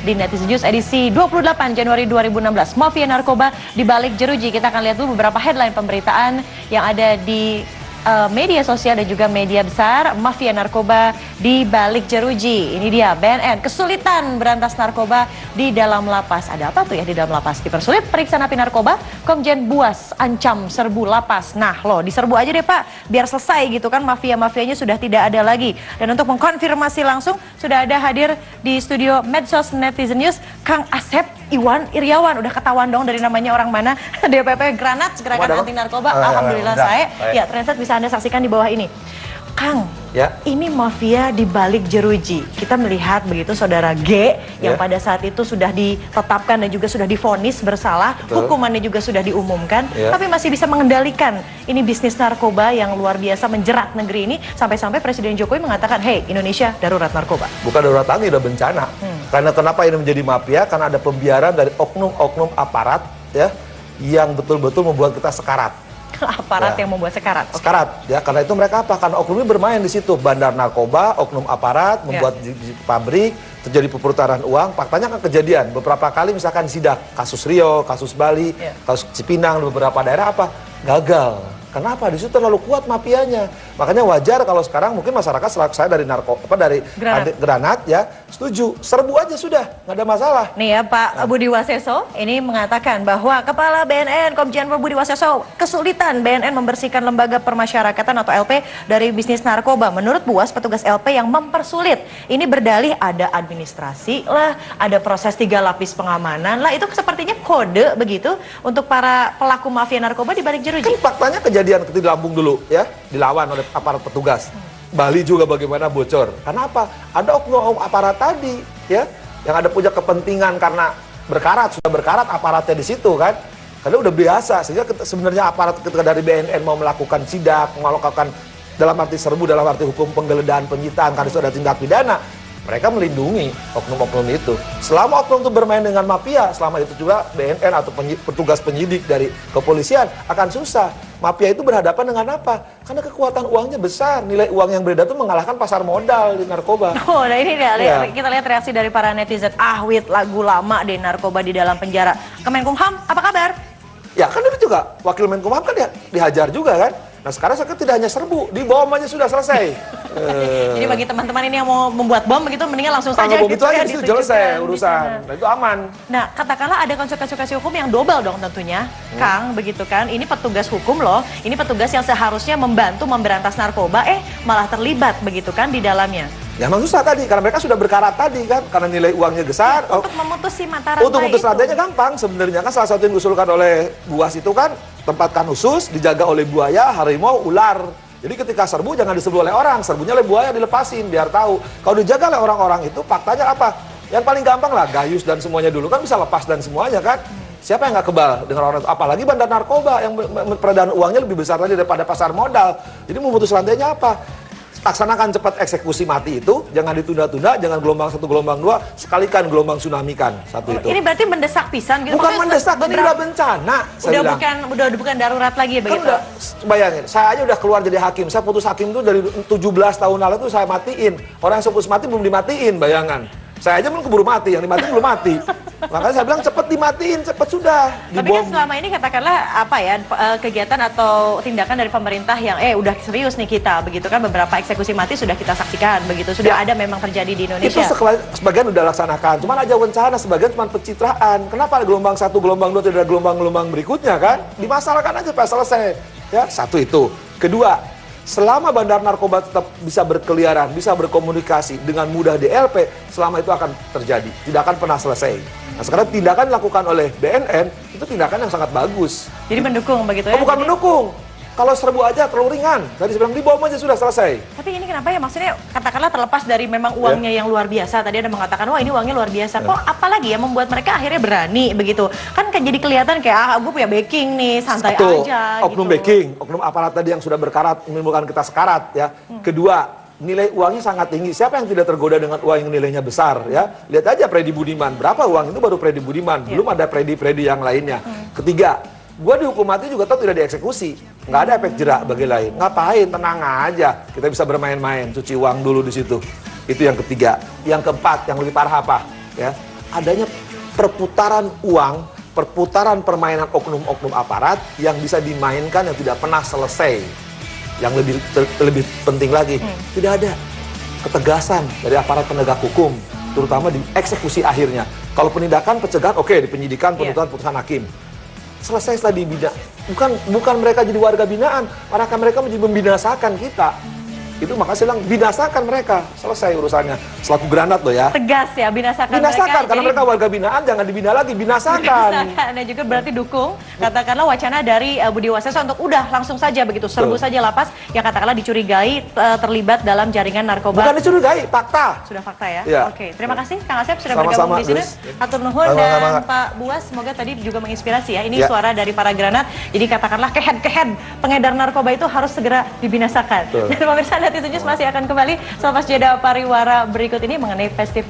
di Netizen News edisi 28 Januari 2016. Mafia narkoba di balik jeruji. Kita akan lihat dulu beberapa headline pemberitaan yang ada di media sosial dan juga media besar. Mafia narkoba di balik jeruji. Ini dia, BNN kesulitan berantas narkoba di dalam lapas. Ada apa tuh ya di dalam lapas? Dipersulit periksa napi narkoba, Komjen Buas ancam serbu lapas. Nah loh, diserbu aja deh Pak, biar selesai gitu kan, mafia-mafianya sudah tidak ada lagi. Dan untuk mengkonfirmasi langsung, sudah ada hadir di studio Medsos Netizen News, Kang Asep Iwan Iriawan. Udah ketahuan dong dari namanya orang mana? DPP Granat, Gerakan Anti Narkoba. Alhamdulillah saya. Ya, translate bisa Anda saksikan di bawah ini. Kang, ya, ini mafia di balik jeruji. Kita melihat begitu saudara G yang pada saat itu sudah ditetapkan dan juga sudah divonis bersalah, hukumannya juga sudah diumumkan, tapi masih bisa mengendalikan ini bisnis narkoba yang luar biasa menjerat negeri ini, sampai-sampai Presiden Jokowi mengatakan, hey, Indonesia darurat narkoba. Bukan darurat lagi, udah bencana. Karena kenapa ini menjadi mafia? Karena ada pembiaran dari oknum-oknum aparat ya yang betul-betul membuat kita sekarat. Aparat yang membuat sekarat. Sekarat ya, karena itu mereka apa? Karena oknum ini bermain di situ, bandar narkoba, oknum aparat membuat pabrik, terjadi perputaran uang. Faktanya kan kejadian beberapa kali, misalkan sidak kasus Rio, kasus Bali, kasus Cipinang, beberapa daerah apa gagal. Kenapa? Di situ terlalu kuat mafianya. Makanya wajar kalau sekarang mungkin masyarakat, selaku saya dari dari Granat ya, setuju, serbu aja sudah, nggak ada masalah. Nih ya Pak Budi Waseso ini mengatakan bahwa Kepala BNN Komjen Budi Waseso kesulitan BNN membersihkan lembaga permasyarakatan atau LP dari bisnis narkoba. Menurut Buas, petugas LP yang mempersulit. Ini berdalih ada administrasi lah, ada proses 3 lapis pengamanan lah. Itu sepertinya kode begitu untuk para pelaku mafia narkoba di balik jeruji. Kan faktanya kejadian di Lampung dulu ya, dilawan oleh aparat petugas. Bali juga bagaimana bocor. Karena apa? Ada oknum aparat tadi ya yang ada punya kepentingan karena berkarat, sudah berkarat aparatnya di situ kan. Karena udah biasa, sehingga sebenarnya aparat ketika dari BNN mau melakukan sidak, melakukan dalam arti serbu, dalam arti hukum penggeledahan, penyitaan karena itu ada tindak pidana, mereka melindungi oknum-oknum itu. Selama oknum itu bermain dengan mafia, selama itu juga BNN atau petugas penyidik dari kepolisian akan susah. Mafia itu berhadapan dengan apa? Karena kekuatan uangnya besar, nilai uang yang beredar itu mengalahkan pasar modal di narkoba. Oh, nah ini dia, kita lihat reaksi dari para netizen. Wit, lagu lama deh narkoba di dalam penjara. Kemenkumham, apa kabar? Ya kan itu juga, Wakil Menkumham kan dihajar juga kan? Nah sekarang saya tidak hanya serbu, di bom aja sudah selesai. Jadi bagi teman-teman ini yang mau membuat bom begitu, mendingan langsung saja bom itu aja itu selesai urusan. Nah itu aman. Nah katakanlah ada konsekuensi hukum yang double dong tentunya, Kang, begitu kan? Ini petugas hukum loh, ini petugas yang seharusnya membantu memberantas narkoba, malah terlibat begitu kan di dalamnya. Ya memang susah tadi, karena mereka sudah berkarat tadi kan, karena nilai uangnya besar. Ya, untuk memutus si mata rantai untuk memutus rantainya gampang sebenarnya kan, salah satu yang diusulkan oleh Buas itu kan, tempatkan khusus, dijaga oleh buaya, harimau, ular. Jadi ketika serbu jangan diserbu oleh orang, serbunya oleh buaya dilepasin, biar tahu. Kalau dijaga oleh orang-orang itu, faktanya apa? Yang paling gampang lah, Gayus dan semuanya dulu kan bisa lepas dan semuanya kan. Siapa yang nggak kebal dengan orang itu? Apalagi bandar narkoba yang peredaran uangnya lebih besar lagi daripada pasar modal. Jadi memutus rantainya apa? Laksanakan cepat eksekusi mati itu, jangan ditunda-tunda, jangan gelombang 1, gelombang 2, sekalikan gelombang tsunami kan, satu itu. Ini berarti mendesak pisan gitu. Bukan mendesak, ini udah bencana. Udah bukan darurat lagi ya begitu. Kan bayangin, saya aja udah keluar jadi hakim, saya putus hakim tuh dari 17 tahun lalu tuh saya matiin. Orang yang seputus mati belum dimatiin, bayangan. Saya aja belum keburu mati, yang dimatiin belum mati. Makanya saya bilang cepet dimatiin, cepet sudah. Tapi kan selama ini katakanlah apa ya, kegiatan atau tindakan dari pemerintah yang udah serius nih kita, begitu kan, beberapa eksekusi mati sudah kita saksikan, begitu, sudah ada memang terjadi di Indonesia. Itu sebagian udah laksanakan, cuman aja wacana, sebagian cuma pencitraan. Kenapa ada gelombang 1, gelombang 2, tidak ada gelombang-gelombang berikutnya kan? Dimasalahkan aja pas selesai. Ya, satu itu. Kedua, selama bandar narkoba tetap bisa berkeliaran, bisa berkomunikasi dengan mudah di LP, selama itu akan terjadi, tidak akan pernah selesai. Nah sekarang tindakan dilakukan oleh BNN, itu tindakan yang sangat bagus. Jadi mendukung begitu ya? Bukan mendukung. Kalau serbu aja terlalu ringan. Tadi saya bilang di bom aja sudah selesai. Tapi ini kenapa ya? Maksudnya katakanlah terlepas dari memang uangnya yang luar biasa. Tadi ada mengatakan, wah ini uangnya luar biasa. Kok apalagi ya membuat mereka akhirnya berani begitu? Kan jadi kelihatan kayak, gue punya backing nih, santai aja. Oknum gitu. Backing, oknum aparat tadi yang sudah berkarat, menimbulkan kita sekarat ya. Kedua, nilai uangnya sangat tinggi. Siapa yang tidak tergoda dengan uang yang nilainya besar ya? Lihat aja Freddy Budiman. Berapa uang itu baru Freddy Budiman. Belum ada Freddy yang lainnya. Ketiga, gue dihukum mati juga tetap tidak dieksekusi. Nggak ada efek jerak bagi lain. Ngapain? Tenang aja. Kita bisa bermain-main, cuci uang dulu di situ. Itu yang ketiga. Yang keempat, yang lebih parah apa? Ya, adanya perputaran uang, perputaran permainan oknum-oknum aparat yang bisa dimainkan yang tidak pernah selesai. Yang lebih penting lagi, tidak ada ketegasan dari aparat penegak hukum, terutama di eksekusi akhirnya. Kalau penindakan, pencegahan, oke, di penyidikan, penuntutan, putusan hakim. Selesai setelah dibina. Bukan mereka jadi warga binaan, mereka menjadi membinasakan kita. Itu makanya saya bilang, binasakan mereka. Selesai urusannya. Selaku granat loh ya. Tegas ya, binasakan Binasakan, mereka. karena mereka warga binaan, jangan dibina lagi, binasakan. Dan juga berarti dukung, katakanlah wacana dari Budi Waseso untuk udah langsung saja begitu, serbu saja lapas yang katakanlah dicurigai terlibat dalam jaringan narkoba. Bukan dicurigai, fakta. Sudah fakta ya? Ya. Oke, terima kasih Kang Asep sudah Sama-sama, bergabung di sini. Grace. Hatur nuhun dan Pak Buas, semoga tadi juga menginspirasi ya. Ini suara dari para granat. Jadi katakanlah kehead pengedar narkoba itu harus segera dibinasakan. Dan pemirsa Netizen News masih akan kembali selepas jeda pariwara berikut ini mengenai festival